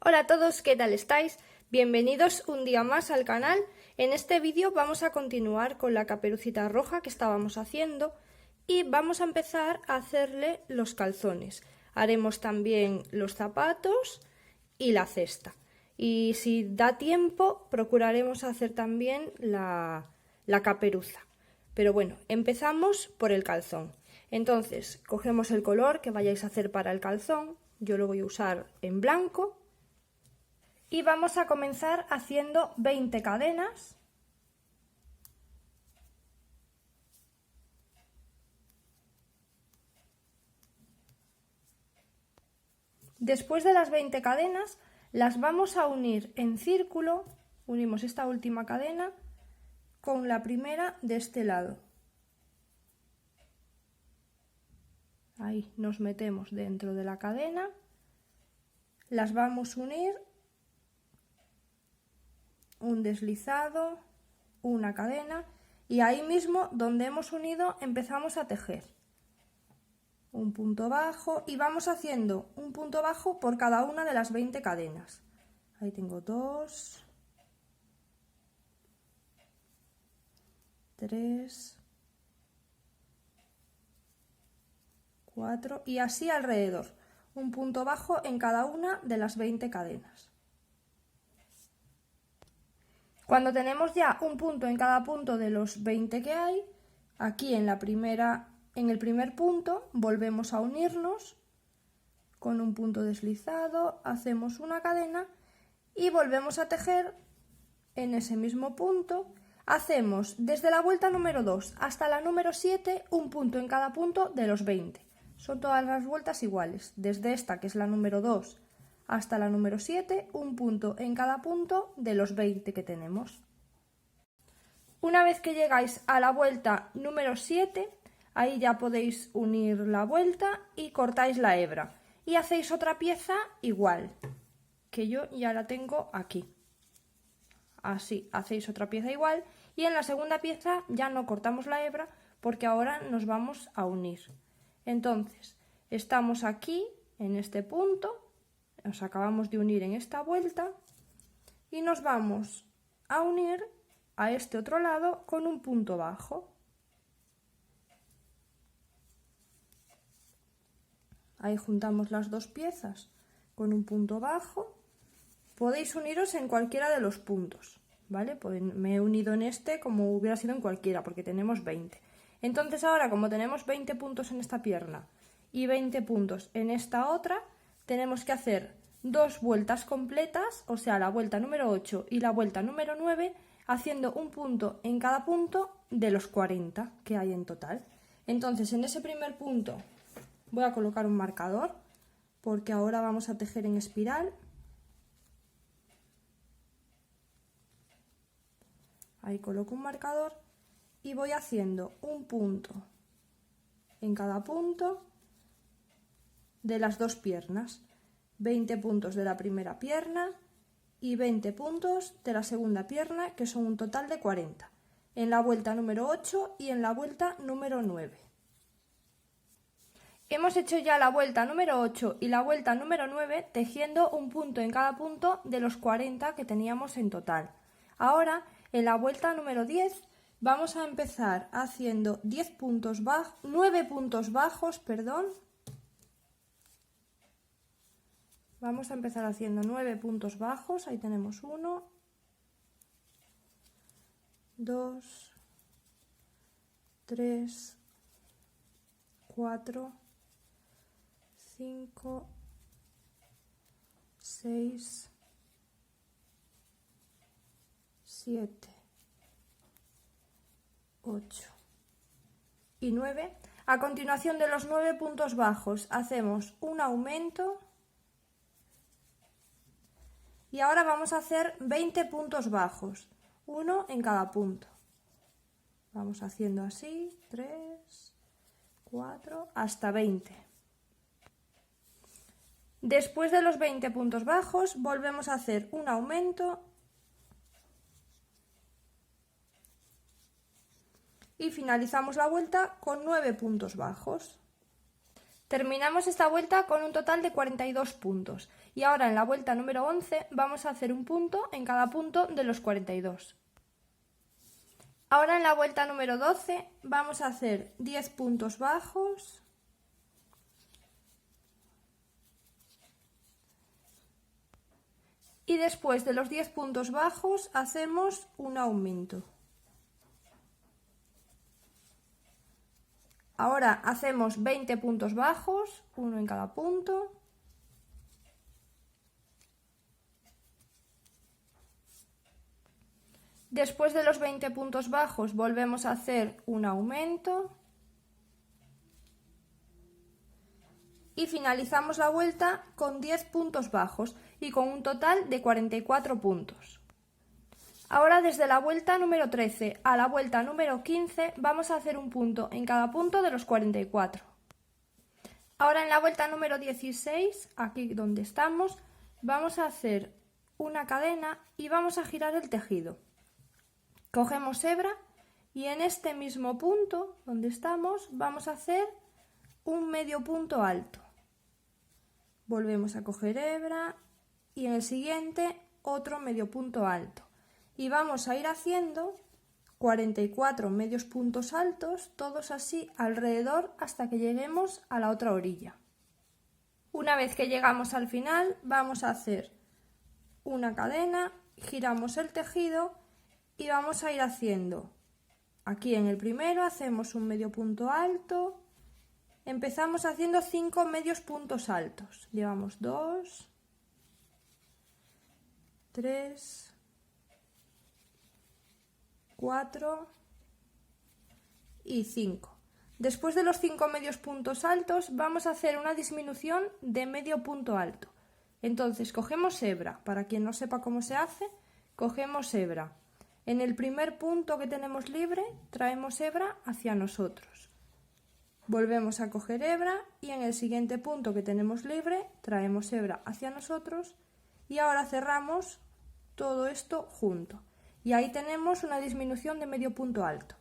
Hola a todos, ¿qué tal estáis? Bienvenidos un día más al canal. En este vídeo vamos a continuar con la caperucita roja que estábamos haciendo y vamos a empezar a hacerle los calzones. Haremos también los zapatos y la cesta. Y si da tiempo, procuraremos hacer también la caperuza. Pero bueno, empezamos por el calzón. Entonces, cogemos el color que vayáis a hacer para el calzón. Yo lo voy a usar en blanco. Y vamos a comenzar haciendo 20 cadenas. Después de las 20 cadenas, las vamos a unir en círculo. Unimos esta última cadena con la primera de este lado. Ahí nos metemos dentro de la cadena. Las vamos a unir. Un deslizado, una cadena y ahí mismo donde hemos unido empezamos a tejer un punto bajo y vamos haciendo un punto bajo por cada una de las 20 cadenas. Ahí tengo 2, 3, 4 y así alrededor, un punto bajo en cada una de las 20 cadenas. Cuando tenemos ya un punto en cada punto de los 20 que hay, aquí en el primer punto volvemos a unirnos con un punto deslizado, hacemos una cadena y volvemos a tejer en ese mismo punto. Hacemos desde la vuelta número 2 hasta la número 7 un punto en cada punto de los 20. Son todas las vueltas iguales, desde esta que es la número 2 hasta la número 7, un punto en cada punto de los 20 que tenemos. Una vez que llegáis a la vuelta número 7, ahí ya podéis unir la vuelta y cortáis la hebra. Y hacéis otra pieza igual, que yo ya la tengo aquí. Así, hacéis otra pieza igual y en la segunda pieza ya no cortamos la hebra porque ahora nos vamos a unir. Entonces, estamos aquí, en este punto. Nos acabamos de unir en esta vuelta y nos vamos a unir a este otro lado con un punto bajo. Ahí juntamos las dos piezas con un punto bajo. Podéis uniros en cualquiera de los puntos, ¿vale? Pues me he unido en este como hubiera sido en cualquiera porque tenemos 20. Entonces ahora, como tenemos 20 puntos en esta pierna y 20 puntos en esta otra, tenemos que hacer 2 vueltas completas, o sea, la vuelta número 8 y la vuelta número 9, haciendo un punto en cada punto de los 40 que hay en total. Entonces, en ese primer punto voy a colocar un marcador, porque ahora vamos a tejer en espiral. Ahí coloco un marcador y voy haciendo un punto en cada punto de las dos piernas. 20 puntos de la primera pierna y 20 puntos de la segunda pierna, que son un total de 40, en la vuelta número 8 y en la vuelta número 9. Hemos hecho ya la vuelta número 8 y la vuelta número 9 tejiendo un punto en cada punto de los 40 que teníamos en total. Ahora, en la vuelta número 10, vamos a empezar haciendo 9 puntos bajos, Vamos a empezar haciendo 9 puntos bajos. Ahí tenemos 1, 2, 3, 4, 5, 6, 7, 8 y 9. A continuación de los 9 puntos bajos hacemos un aumento. Y ahora vamos a hacer 20 puntos bajos, uno en cada punto. Vamos haciendo así, 3, 4, hasta 20. Después de los 20 puntos bajos, volvemos a hacer un aumento y finalizamos la vuelta con 9 puntos bajos. Terminamos esta vuelta con un total de 42 puntos y ahora en la vuelta número 11 vamos a hacer un punto en cada punto de los 42. Ahora en la vuelta número 12 vamos a hacer 10 puntos bajos y después de los 10 puntos bajos hacemos un aumento. Ahora hacemos 20 puntos bajos, uno en cada punto. Después de los 20 puntos bajos volvemos a hacer un aumento. Y finalizamos la vuelta con 10 puntos bajos y con un total de 44 puntos. Ahora desde la vuelta número 13 a la vuelta número 15 vamos a hacer un punto en cada punto de los 44. Ahora en la vuelta número 16, aquí donde estamos, vamos a hacer una cadena y vamos a girar el tejido. Cogemos hebra y en este mismo punto donde estamos vamos a hacer un medio punto alto. Volvemos a coger hebra y en el siguiente otro medio punto alto. Y vamos a ir haciendo 44 medios puntos altos, todos así alrededor hasta que lleguemos a la otra orilla. Una vez que llegamos al final vamos a hacer una cadena, giramos el tejido y vamos a ir haciendo, aquí en el primero hacemos un medio punto alto, empezamos haciendo 5 medios puntos altos, llevamos 2, 3, 4 y 5. Después de los 5 medios puntos altos vamos a hacer una disminución de medio punto alto. Entonces cogemos hebra, para quien no sepa cómo se hace, cogemos hebra. En el primer punto que tenemos libre traemos hebra hacia nosotros. Volvemos a coger hebra y en el siguiente punto que tenemos libre traemos hebra hacia nosotros y ahora cerramos todo esto junto. Y ahí tenemos una disminución de medio punto alto.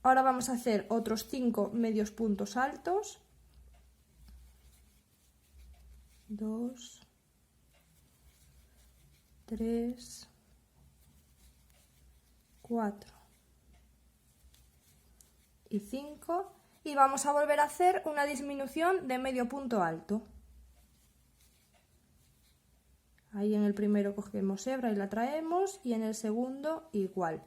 Ahora vamos a hacer otros 5 medios puntos altos. 2, 3, 4 y 5. Y vamos a volver a hacer una disminución de medio punto alto. Ahí en el primero cogemos hebra y la traemos y en el segundo igual.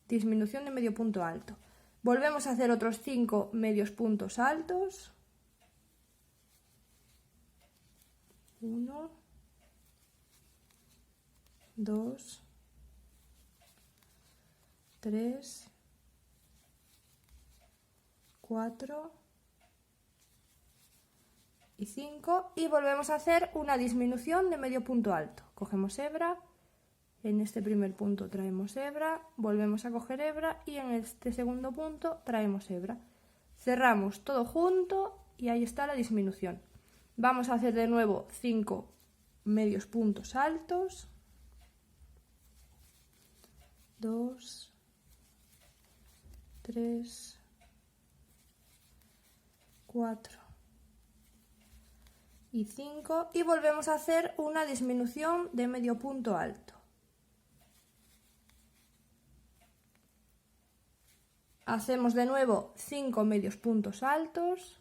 Disminución de medio punto alto. Volvemos a hacer otros 5 medios puntos altos. 1, 2, 3, 4 y 5 y volvemos a hacer una disminución de medio punto alto. Cogemos hebra, en este primer punto traemos hebra, volvemos a coger hebra y en este segundo punto traemos hebra. Cerramos todo junto y ahí está la disminución. Vamos a hacer de nuevo 5 medios puntos altos. 2, 3, 4 y 5 y volvemos a hacer una disminución de medio punto alto. Hacemos de nuevo 5 medios puntos altos.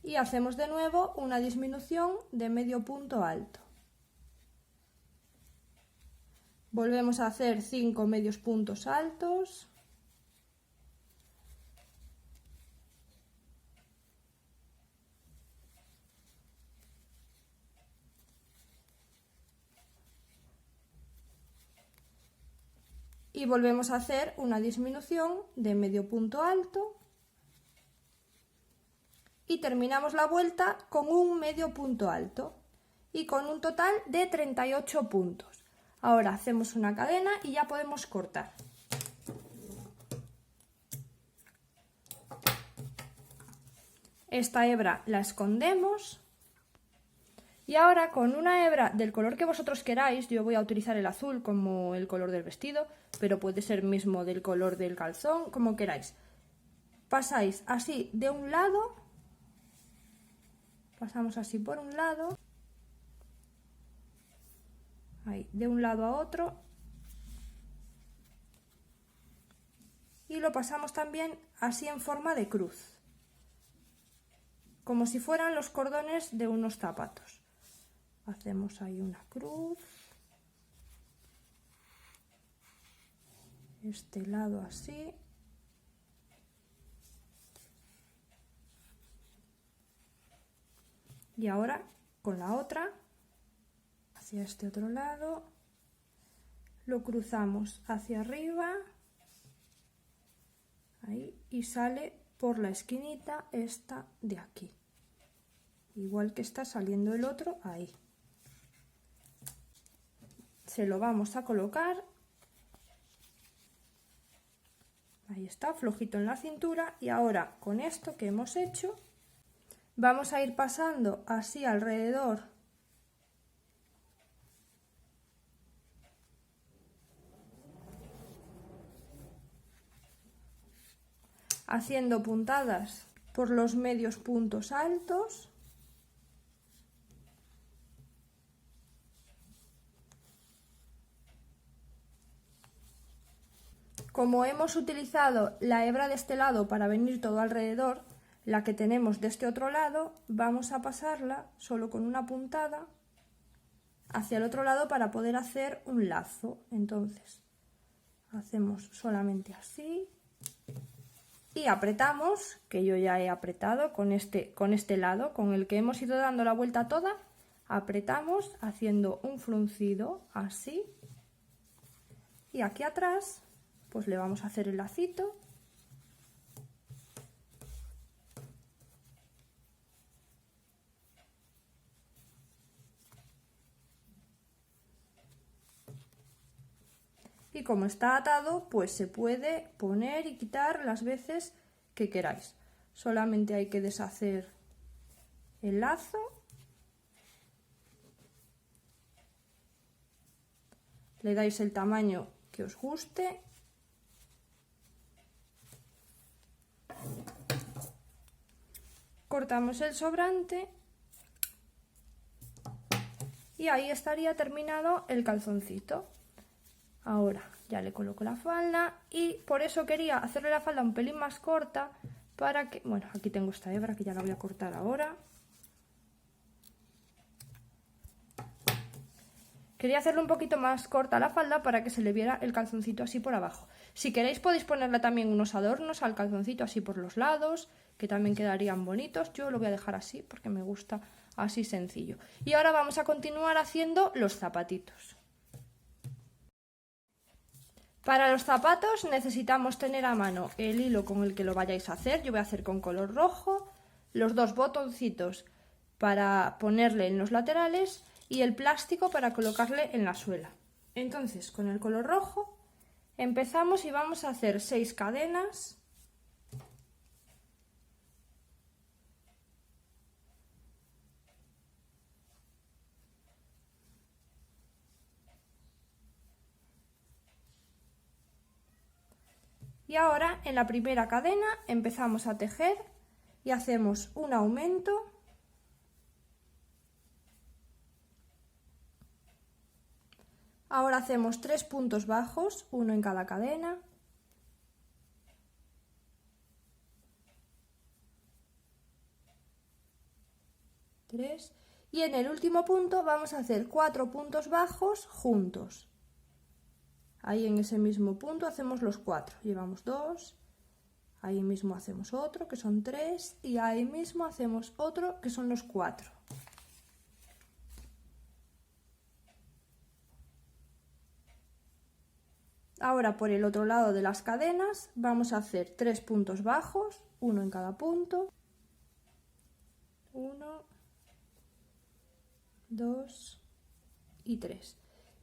Y hacemos de nuevo una disminución de medio punto alto. Volvemos a hacer 5 medios puntos altos. Y volvemos a hacer una disminución de medio punto alto. Y terminamos la vuelta con un medio punto alto y con un total de 38 puntos. Ahora hacemos una cadena y ya podemos cortar. Esta hebra la escondemos. Y ahora con una hebra del color que vosotros queráis, yo voy a utilizar el azul como el color del vestido, pero puede ser mismo del color del calzón, como queráis. Pasáis así de un lado, pasamos así por un lado, ahí, de un lado a otro, y lo pasamos también así en forma de cruz, como si fueran los cordones de unos zapatos. Hacemos ahí una cruz, este lado así, y ahora con la otra hacia este otro lado lo cruzamos hacia arriba, ahí, y sale por la esquinita esta de aquí, igual que está saliendo el otro ahí. Se lo vamos a colocar, ahí está, flojito en la cintura, y ahora con esto que hemos hecho vamos a ir pasando así alrededor haciendo puntadas por los medios puntos altos. Como hemos utilizado la hebra de este lado para venir todo alrededor, la que tenemos de este otro lado, vamos a pasarla solo con una puntada hacia el otro lado para poder hacer un lazo. Entonces, hacemos solamente así y apretamos, que yo ya he apretado con este lado, con el que hemos ido dando la vuelta toda, apretamos haciendo un fruncido así, y aquí atrás pues le vamos a hacer el lacito. Y como está atado, pues se puede poner y quitar las veces que queráis. Solamente hay que deshacer el lazo. Le dais el tamaño que os guste. Cortamos el sobrante. Y ahí estaría terminado el calzoncito. Ahora ya le coloco la falda, y por eso quería hacerle la falda un pelín más corta para que... Bueno, aquí tengo esta hebra que ya la voy a cortar ahora. Quería hacerle un poquito más corta la falda para que se le viera el calzoncito así por abajo. Si queréis podéis ponerle también unos adornos al calzoncito así por los lados, que también quedarían bonitos. Yo lo voy a dejar así porque me gusta así sencillo. Y ahora vamos a continuar haciendo los zapatitos. Para los zapatos necesitamos tener a mano el hilo con el que lo vayáis a hacer. Yo voy a hacer con color rojo, los dos botoncitos para ponerle en los laterales y el plástico para colocarle en la suela. Entonces, con el color rojo empezamos y vamos a hacer 6 cadenas. Y ahora en la primera cadena empezamos a tejer y hacemos un aumento. Ahora hacemos 3 puntos bajos, uno en cada cadena. Y en el último punto vamos a hacer 4 puntos bajos juntos. Ahí en ese mismo punto hacemos los 4, llevamos 2, ahí mismo hacemos otro que son 3 y ahí mismo hacemos otro que son los 4. Ahora por el otro lado de las cadenas vamos a hacer 3 puntos bajos, uno en cada punto, 1, 2 y 3.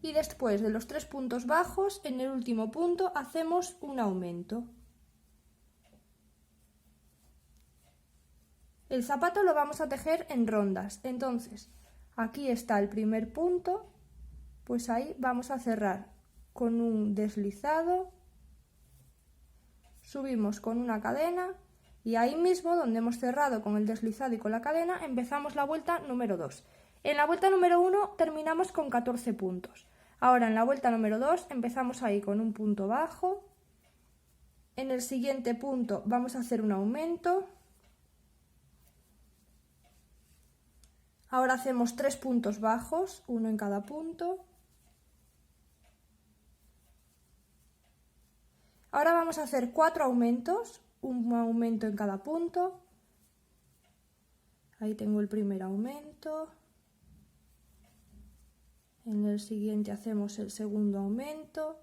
Y después de los 3 puntos bajos, en el último punto hacemos un aumento. El zapato lo vamos a tejer en rondas. Entonces, aquí está el primer punto, pues ahí vamos a cerrar con un deslizado, subimos con una cadena y ahí mismo, donde hemos cerrado con el deslizado y con la cadena, empezamos la vuelta número 2. En la vuelta número 1 terminamos con 14 puntos. Ahora en la vuelta número 2 empezamos ahí con un punto bajo. En el siguiente punto vamos a hacer un aumento. Ahora hacemos 3 puntos bajos, uno en cada punto. Ahora vamos a hacer 4 aumentos, un aumento en cada punto. Ahí tengo el primer aumento. En el siguiente hacemos el segundo aumento.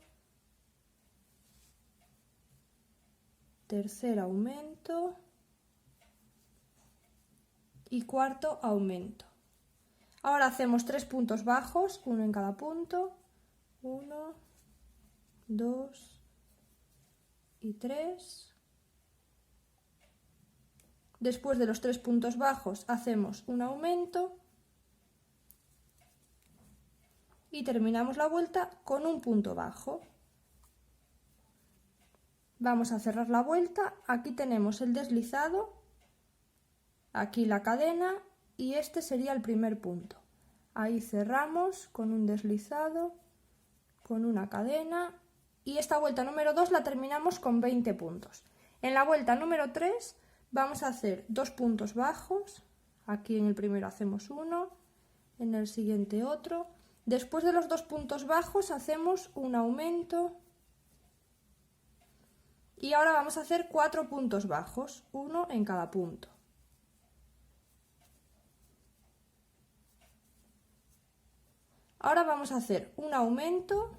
Tercer aumento. Y cuarto aumento. Ahora hacemos 3 puntos bajos, uno en cada punto. 1, 2 y 3. Después de los 3 puntos bajos hacemos un aumento y terminamos la vuelta con un punto bajo. Vamos a cerrar la vuelta. Aquí tenemos el deslizado, aquí la cadena y este sería el primer punto. Ahí cerramos con un deslizado, con una cadena y esta vuelta número 2 la terminamos con 20 puntos. En la vuelta número 3 vamos a hacer 2 puntos bajos. Aquí en el primero hacemos uno, en el siguiente otro. Después de los 2 puntos bajos hacemos un aumento y ahora vamos a hacer 4 puntos bajos, uno en cada punto. Ahora vamos a hacer un aumento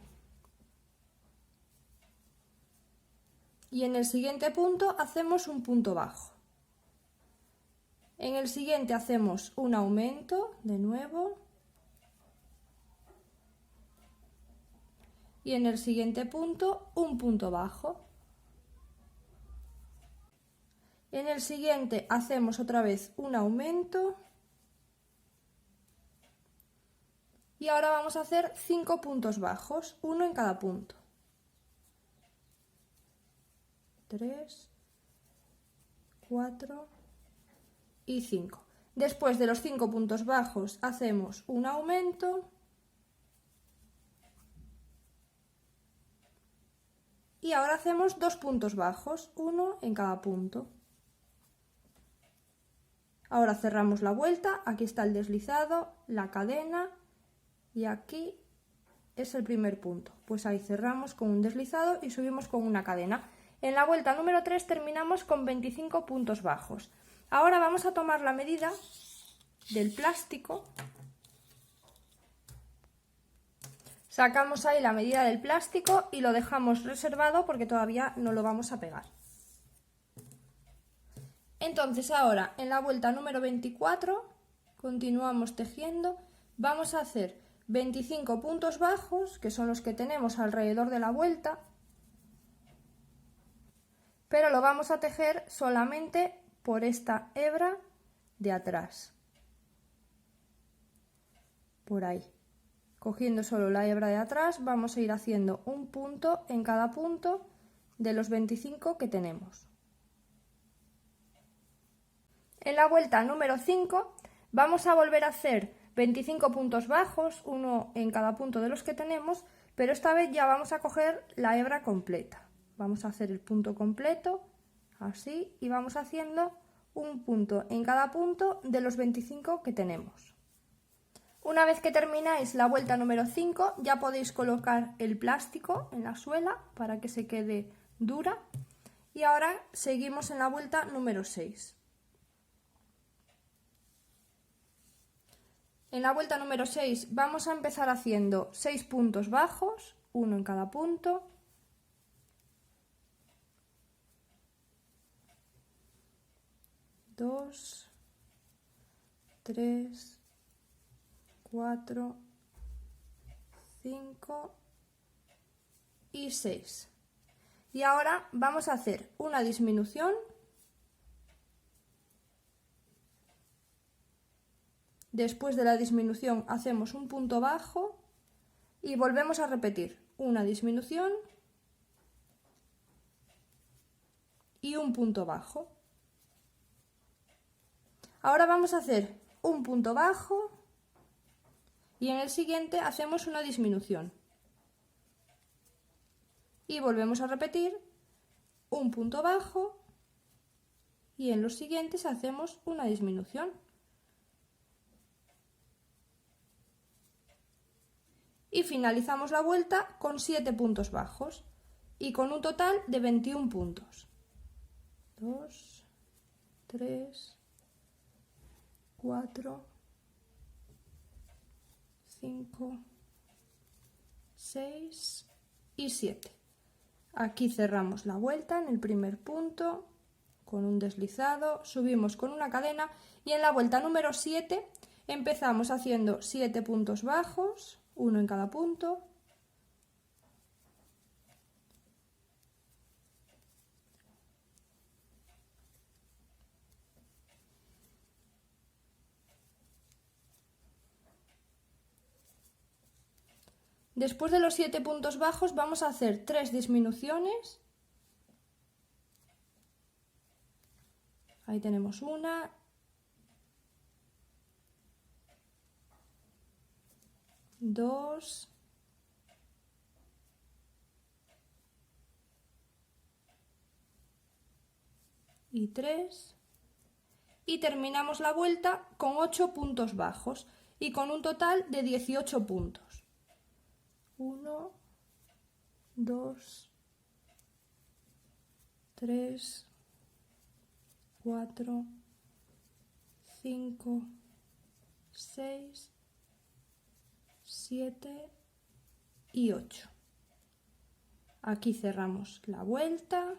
y en el siguiente punto hacemos un punto bajo. En el siguiente hacemos un aumento de nuevo y en el siguiente punto un punto bajo. En el siguiente hacemos otra vez un aumento y ahora vamos a hacer 5 puntos bajos, uno en cada punto. 3, 4 y 5. Después de los 5 puntos bajos hacemos un aumento y ahora hacemos 2 puntos bajos, uno en cada punto. Ahora cerramos la vuelta, aquí está el deslizado, la cadena y aquí es el primer punto. Pues ahí cerramos con un deslizado y subimos con una cadena. En la vuelta número 3 terminamos con 25 puntos bajos. Ahora vamos a tomar la medida del plástico. Sacamos ahí la medida del plástico y lo dejamos reservado porque todavía no lo vamos a pegar. Entonces ahora en la vuelta número 24 continuamos tejiendo. Vamos a hacer 25 puntos bajos, que son los que tenemos alrededor de la vuelta, pero lo vamos a tejer solamente por esta hebra de atrás, por ahí. Cogiendo solo la hebra de atrás vamos a ir haciendo un punto en cada punto de los 25 que tenemos. En la vuelta número 5 vamos a volver a hacer 25 puntos bajos, uno en cada punto de los que tenemos, pero esta vez ya vamos a coger la hebra completa. Vamos a hacer el punto completo, así, y vamos haciendo un punto en cada punto de los 25 que tenemos. Una vez que termináis la vuelta número 5, ya podéis colocar el plástico en la suela para que se quede dura. Y ahora seguimos en la vuelta número 6. En la vuelta número 6 vamos a empezar haciendo 6 puntos bajos, uno en cada punto. Dos, 3, 4, 5 y 6. Y ahora vamos a hacer una disminución Después de la disminución hacemos un punto bajo y volvemos a repetir una disminución y un punto bajo. Ahora vamos a hacer un punto bajo y en el siguiente hacemos una disminución. Y volvemos a repetir un punto bajo y en los siguientes hacemos una disminución. Y finalizamos la vuelta con 7 puntos bajos y con un total de 21 puntos. 2, 3, 4, 5, 6 y 7. Aquí cerramos la vuelta en el primer punto con un deslizado, subimos con una cadena y en la vuelta número 7 empezamos haciendo 7 puntos bajos, uno en cada punto. Después de los 7 puntos bajos vamos a hacer 3 disminuciones. Ahí tenemos una. Dos. Y 3. Y terminamos la vuelta con 8 puntos bajos y con un total de 18 puntos. 1, 2, 3, 4, 5, 6, 7 y 8. Aquí cerramos la vuelta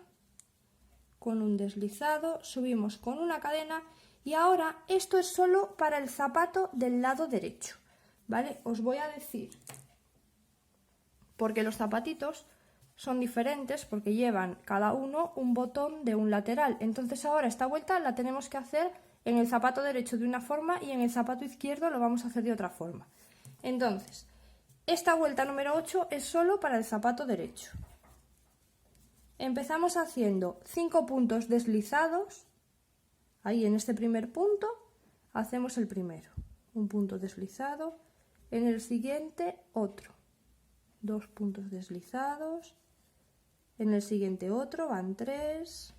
con un deslizado, subimos con una cadena y ahora esto es solo para el zapato del lado derecho, ¿vale? Os voy a decir, porque los zapatitos son diferentes porque llevan cada uno un botón de un lateral. Entonces ahora esta vuelta la tenemos que hacer en el zapato derecho de una forma y en el zapato izquierdo lo vamos a hacer de otra forma. Entonces, esta vuelta número 8 es solo para el zapato derecho. Empezamos haciendo 5 puntos deslizados. Ahí en este primer punto hacemos el primero. Un punto deslizado. En el siguiente otro. 2 puntos deslizados. En el siguiente otro, van 3,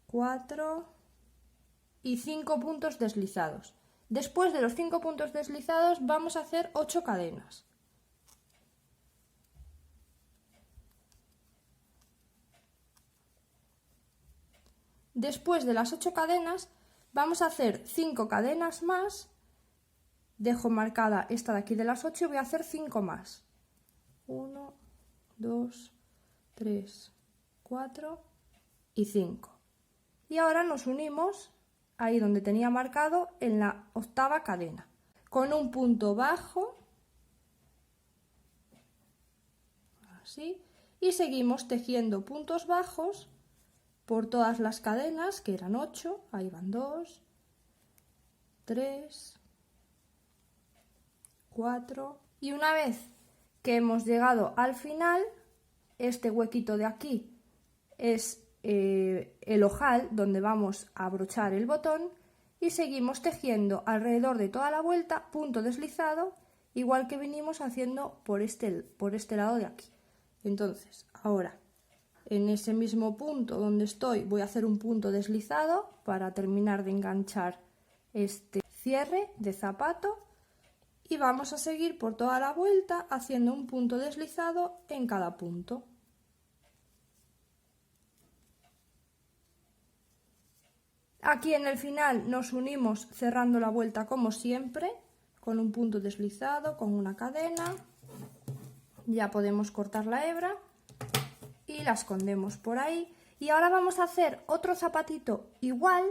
4 y 5 puntos deslizados. Después de los 5 puntos deslizados vamos a hacer 8 cadenas. Después de las 8 cadenas vamos a hacer 5 cadenas más. Dejo marcada esta de aquí de las 8 y voy a hacer 5 más. 1, 2, 3, 4 y 5. Y ahora nos unimos ahí donde tenía marcado en la octava cadena con un punto bajo, así, y seguimos tejiendo puntos bajos por todas las cadenas, que eran 8, ahí van 2, 3, 4 y una vez que hemos llegado al final, este huequito de aquí es el ojal donde vamos a abrochar el botón y seguimos tejiendo alrededor de toda la vuelta punto deslizado, igual que venimos haciendo por este lado de aquí. Entonces, ahora en ese mismo punto donde estoy voy a hacer un punto deslizado para terminar de enganchar este cierre de zapato y vamos a seguir por toda la vuelta haciendo un punto deslizado en cada punto. Aquí en el final nos unimos cerrando la vuelta como siempre, con un punto deslizado, con una cadena. Ya podemos cortar la hebra y la escondemos por ahí. Y ahora vamos a hacer otro zapatito igual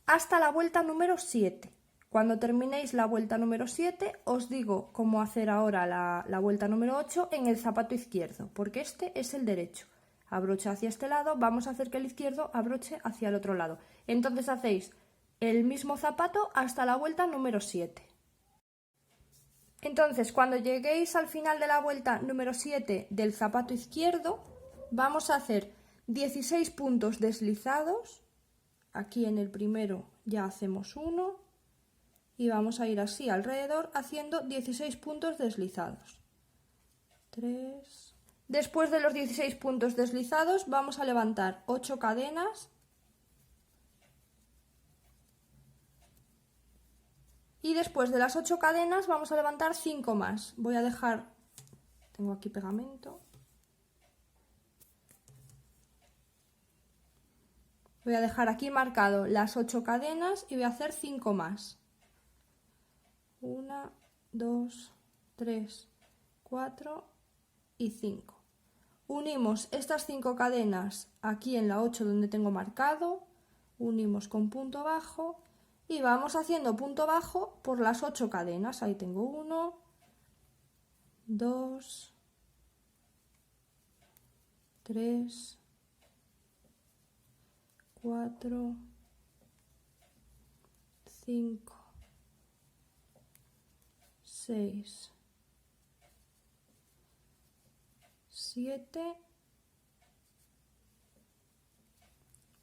hasta la vuelta número 7. Cuando terminéis la vuelta número 7 os digo cómo hacer ahora la vuelta número 8 en el zapato izquierdo, porque este es el derecho. Abrocha hacia este lado, vamos a hacer que el izquierdo abroche hacia el otro lado. Entonces hacéis el mismo zapato hasta la vuelta número 7. Entonces, cuando lleguéis al final de la vuelta número 7 del zapato izquierdo, vamos a hacer 16 puntos deslizados. Aquí en el primero ya hacemos uno y vamos a ir así alrededor haciendo 16 puntos deslizados. 3. Después de los 16 puntos deslizados vamos a levantar 8 cadenas y después de las 8 cadenas vamos a levantar 5 más. Voy a dejar, tengo aquí pegamento, voy a dejar aquí marcado las 8 cadenas y voy a hacer 5 más. 1, 2, 3, 4 y 5. Unimos estas 5 cadenas aquí en la 8 donde tengo marcado, unimos con punto bajo y vamos haciendo punto bajo por las 8 cadenas. Ahí tengo 1, 2, 3, 4, 5, 6, 7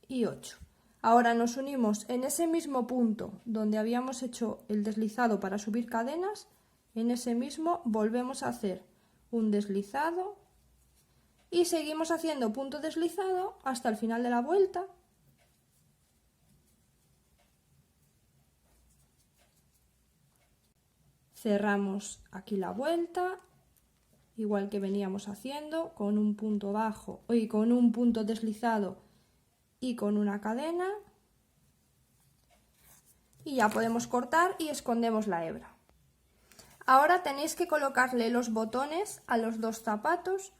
y 8. Ahora nos unimos en ese mismo punto donde habíamos hecho el deslizado para subir cadenas, en ese mismo volvemos a hacer un deslizado y seguimos haciendo punto deslizado hasta el final de la vuelta. Cerramos aquí la vuelta, igual que veníamos haciendo, con un punto bajo y con un punto deslizado y con una cadena. Y ya podemos cortar y escondemos la hebra. Ahora tenéis que colocarle los botones a los dos zapatos.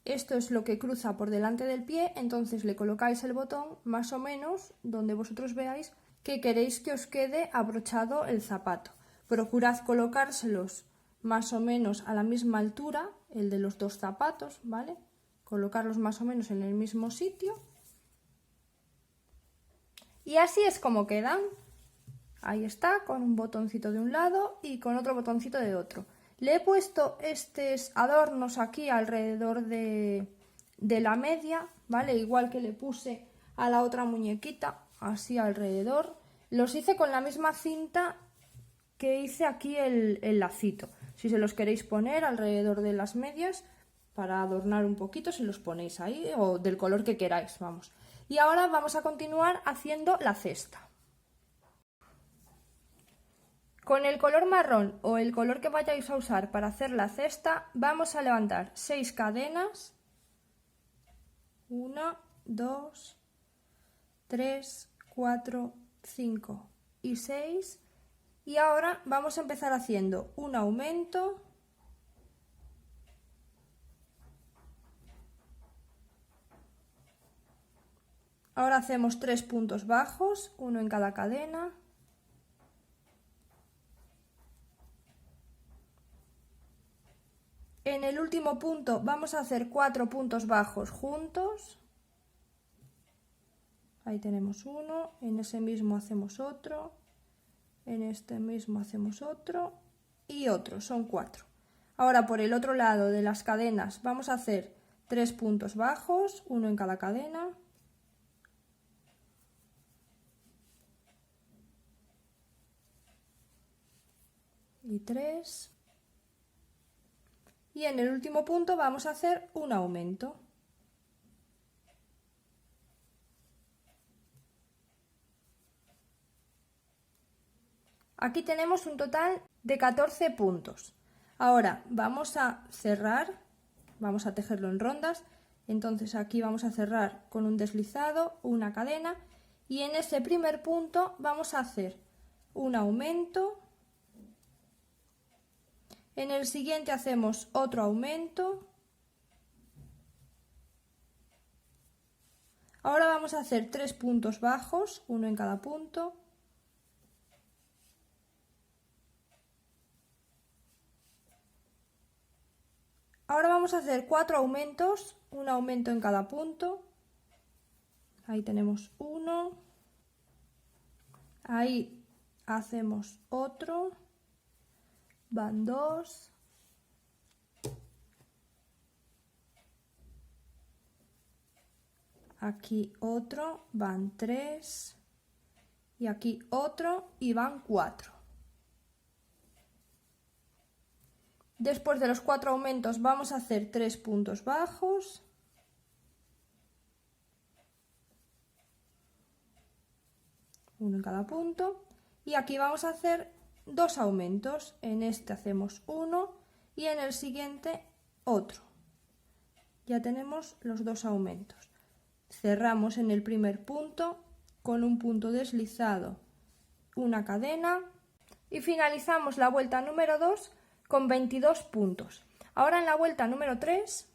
Esto es lo que cruza por delante del pie, entonces le colocáis el botón más o menos donde vosotros veáis que queréis que os quede abrochado el zapato. Procurad colocárselos más o menos a la misma altura, el de los dos zapatos, ¿vale? Colocarlos más o menos en el mismo sitio. Y así es como quedan. Ahí está, con un botoncito de un lado y con otro botoncito de otro. Le he puesto estos adornos aquí alrededor de la media, ¿vale? Igual que le puse a la otra muñequita, así alrededor. Los hice con la misma cinta que hice aquí el lacito. Si se los queréis poner alrededor de las medias para adornar un poquito, se los ponéis ahí o del color que queráis, vamos. Y ahora vamos a continuar haciendo la cesta. Con el color marrón o el color que vayáis a usar para hacer la cesta, vamos a levantar 6 cadenas. 1, 2, 3, 4, 5 y 6. Y ahora vamos a empezar haciendo un aumento, ahora hacemos 3 puntos bajos, uno en cada cadena, en el último punto vamos a hacer 4 puntos bajos juntos, ahí tenemos uno, en ese mismo hacemos otro, en este mismo hacemos otro y otro, son 4. Ahora por el otro lado de las cadenas vamos a hacer 3 puntos bajos, uno en cada cadena. Y 3. Y en el último punto vamos a hacer un aumento. Aquí tenemos un total de 14 puntos. Ahora vamos a cerrar, vamos a tejerlo en rondas, entonces aquí vamos a cerrar con un deslizado, una cadena y en ese primer punto vamos a hacer un aumento, en el siguiente hacemos otro aumento, ahora vamos a hacer 3 puntos bajos, uno en cada punto. Ahora vamos a hacer 4 aumentos, un aumento en cada punto. Ahí tenemos 1, Ahí hacemos otro, van 2, aquí otro, van 3 y aquí otro y van 4. Después de los 4 aumentos vamos a hacer 3 puntos bajos, uno en cada punto, y aquí vamos a hacer 2 aumentos. En este hacemos uno y en el siguiente otro. Ya tenemos los 2 aumentos. Cerramos en el primer punto con un punto deslizado, una cadena, y finalizamos la vuelta número 2 con 22 puntos. Ahora en la vuelta número 3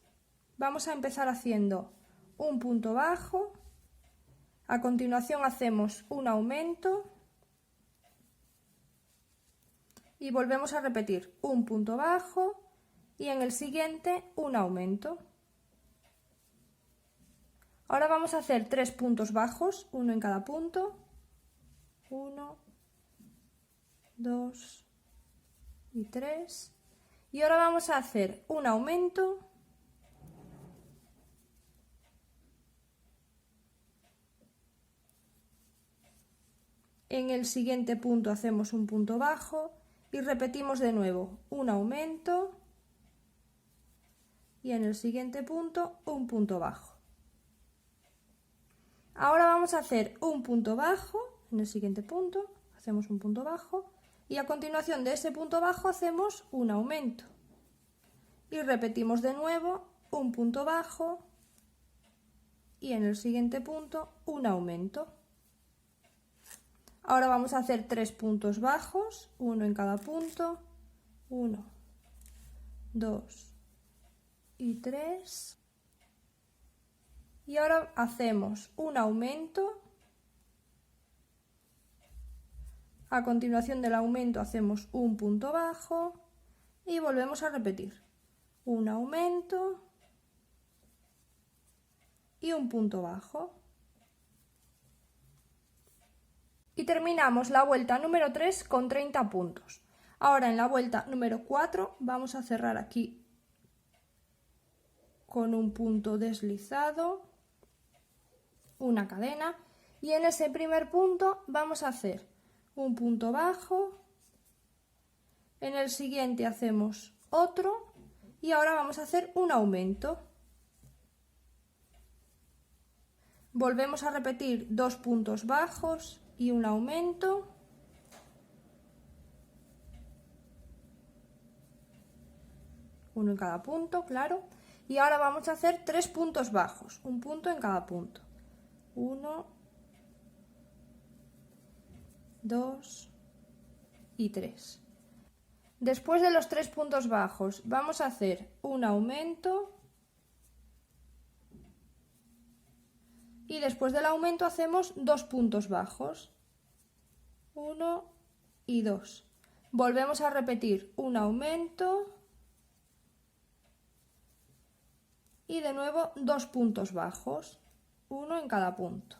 vamos a empezar haciendo un punto bajo, a continuación hacemos un aumento y volvemos a repetir un punto bajo y en el siguiente un aumento. Ahora vamos a hacer 3 puntos bajos, uno en cada punto, 1, 2 y 3, y ahora vamos a hacer un aumento en el siguiente punto hacemos un punto bajo y repetimos de nuevo un aumento y en el siguiente punto un punto bajo. Ahora vamos a hacer un punto bajo en el siguiente punto, hacemos un punto bajo y a continuación de ese punto bajo hacemos un aumento y repetimos de nuevo un punto bajo y en el siguiente punto un aumento. Ahora vamos a hacer 3 puntos bajos, uno en cada punto, 1, 2 y 3. Y ahora hacemos un aumento. A continuación del aumento hacemos un punto bajo y volvemos a repetir. Un aumento y un punto bajo. Y terminamos la vuelta número 3 con 30 puntos. Ahora en la vuelta número 4 vamos a cerrar aquí con un punto deslizado, una cadena, y en ese primer punto vamos a hacer un punto bajo, en el siguiente hacemos otro y ahora vamos a hacer un aumento. Volvemos a repetir 2 puntos bajos y un aumento. Uno en cada punto, claro. Y ahora vamos a hacer 3 puntos bajos, un punto en cada punto. 1, 2 y 3. Después de los 3 puntos bajos vamos a hacer un aumento y después del aumento hacemos 2 puntos bajos, 1 y 2. Volvemos a repetir un aumento y de nuevo 2 puntos bajos, uno en cada punto,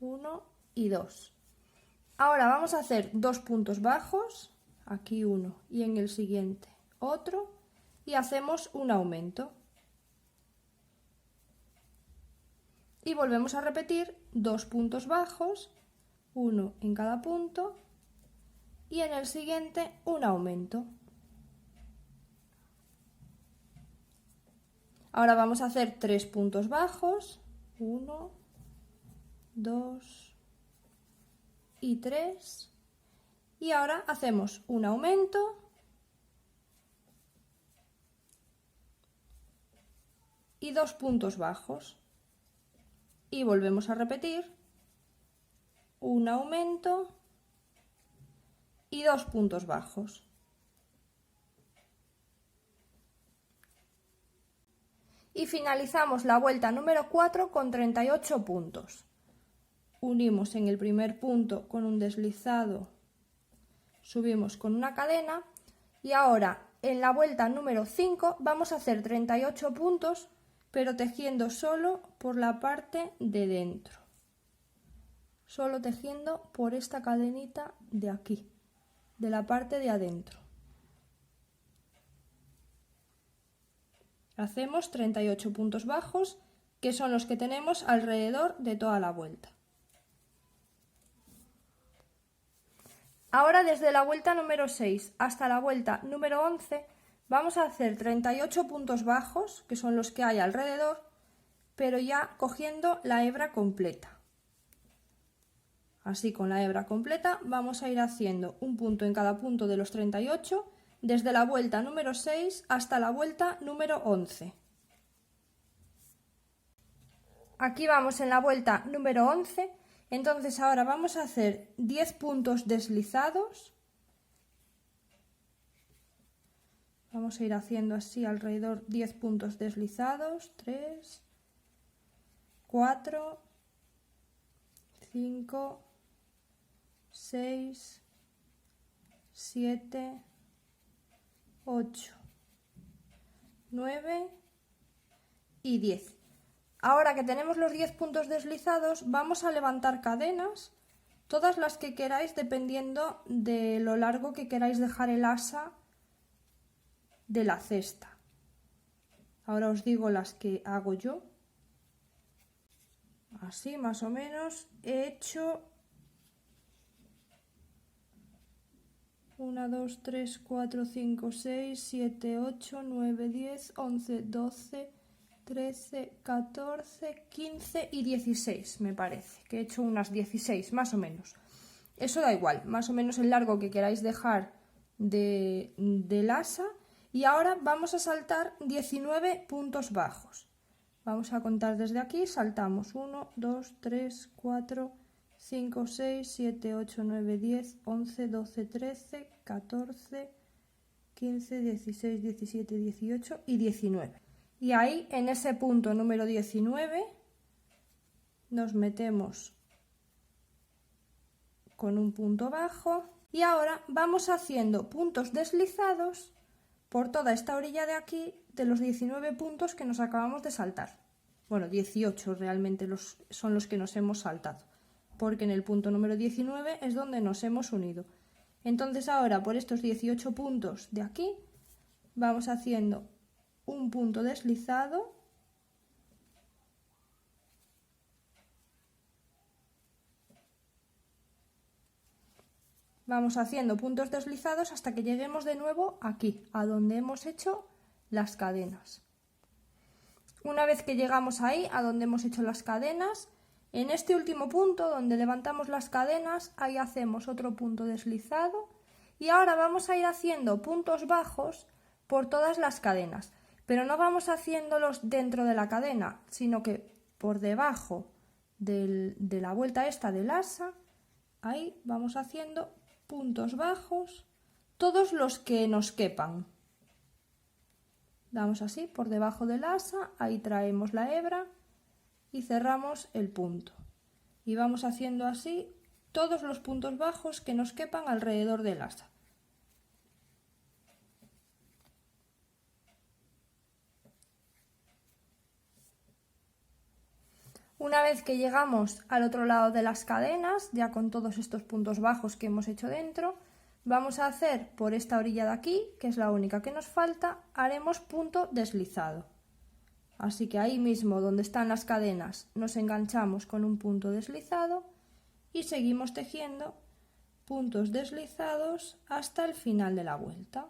1 y 2. Ahora vamos a hacer 2 puntos bajos, aquí uno y en el siguiente otro, y hacemos un aumento. Y volvemos a repetir 2 puntos bajos, uno en cada punto, y en el siguiente un aumento. Ahora vamos a hacer 3 puntos bajos, 1, 2 y 3, y ahora hacemos un aumento y 2 puntos bajos y volvemos a repetir un aumento y 2 puntos bajos. Y finalizamos la vuelta número 4 con 38 puntos. Unimos en el primer punto con un deslizado, subimos con una cadena y ahora en la vuelta número 5 vamos a hacer 38 puntos, pero tejiendo solo por la parte de dentro. solo tejiendo por esta cadenita de aquí, de la parte de adentro. Hacemos 38 puntos bajos, que son los que tenemos alrededor de toda la vuelta. Ahora desde la vuelta número 6 hasta la vuelta número 11 vamos a hacer 38 puntos bajos, que son los que hay alrededor, pero ya cogiendo la hebra completa. Así, con la hebra completa vamos a ir haciendo un punto en cada punto de los 38 desde la vuelta número 6 hasta la vuelta número 11. Aquí vamos en la vuelta número 11, entonces ahora vamos a hacer 10 puntos deslizados. Vamos a ir haciendo así alrededor 10 puntos deslizados, 3, 4, 5, 6, 7, 8, 9 y 10. Ahora que tenemos los 10 puntos deslizados, vamos a levantar cadenas, todas las que queráis dependiendo de lo largo que queráis dejar el asa de la cesta. Ahora os digo las que hago yo. Así más o menos he hecho 1, 2, 3, 4, 5, 6, 7, 8, 9, 10, 11, 12, 13, 14, 15 y 16 me parece, que he hecho unas 16 más o menos. Eso da igual, más o menos el largo que queráis dejar del asa. Y ahora vamos a saltar 19 puntos bajos. Vamos a contar desde aquí, saltamos 1, 2, 3, 4, 5, 6, 7, 8, 9, 10, 11, 12, 13, 14, 15, 16, 17, 18 y 19. Y ahí, en ese punto número 19, nos metemos con un punto bajo y ahora vamos haciendo puntos deslizados por toda esta orilla de aquí de los 19 puntos que nos acabamos de saltar. Bueno, 18 realmente son los que nos hemos saltado, porque en el punto número 19 es donde nos hemos unido. Entonces ahora por estos 18 puntos de aquí vamos haciendo un punto deslizado, vamos haciendo puntos deslizados hasta que lleguemos de nuevo aquí, a donde hemos hecho las cadenas. Una vez que llegamos ahí, a donde hemos hecho las cadenas, en este último punto donde levantamos las cadenas, ahí hacemos otro punto deslizado y ahora vamos a ir haciendo puntos bajos por todas las cadenas, pero no vamos haciéndolos dentro de la cadena, sino que por debajo de la vuelta esta del asa, ahí vamos haciendo puntos bajos, todos los que nos quepan. Damos así por debajo del asa, ahí traemos la hebra y cerramos el punto. Y vamos haciendo así todos los puntos bajos que nos quepan alrededor del asa. Una vez que llegamos al otro lado de las cadenas, ya con todos estos puntos bajos que hemos hecho dentro, vamos a hacer por esta orilla de aquí, que es la única que nos falta, haremos punto deslizado. Así que ahí mismo donde están las cadenas nos enganchamos con un punto deslizado y seguimos tejiendo puntos deslizados hasta el final de la vuelta.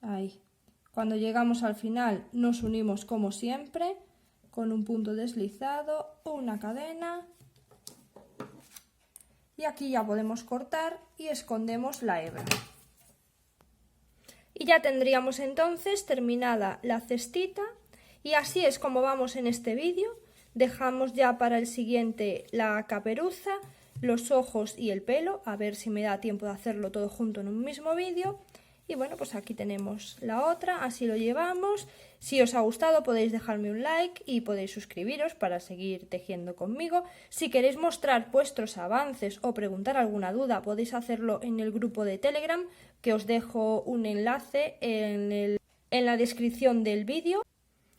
Ahí. Cuando llegamos al final nos unimos como siempre con un punto deslizado, una cadena y aquí ya podemos cortar y escondemos la hebra. Y ya tendríamos entonces terminada la cestita y así es como vamos en este vídeo. Dejamos ya para el siguiente la caperuza, los ojos y el pelo, a ver si me da tiempo de hacerlo todo junto en un mismo vídeo. Y bueno, pues aquí tenemos la otra, así lo llevamos. Si os ha gustado podéis dejarme un like y podéis suscribiros para seguir tejiendo conmigo. Si queréis mostrar vuestros avances o preguntar alguna duda, podéis hacerlo en el grupo de Telegram, que os dejo un enlace en la descripción del vídeo.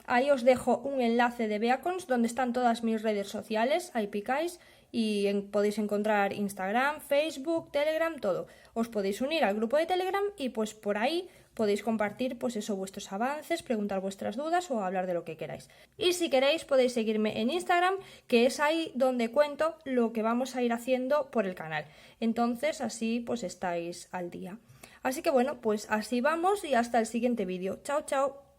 Ahí os dejo un enlace de Beacons donde están todas mis redes sociales, ahí picáis y podéis encontrar Instagram, Facebook, Telegram, todo. Os podéis unir al grupo de Telegram y pues por ahí podéis compartir pues eso, vuestros avances, preguntar vuestras dudas o hablar de lo que queráis. Y si queréis podéis seguirme en Instagram, que es ahí donde cuento lo que vamos a ir haciendo por el canal. Entonces así pues estáis al día. Así que bueno, pues así vamos y hasta el siguiente vídeo. Chao, chao.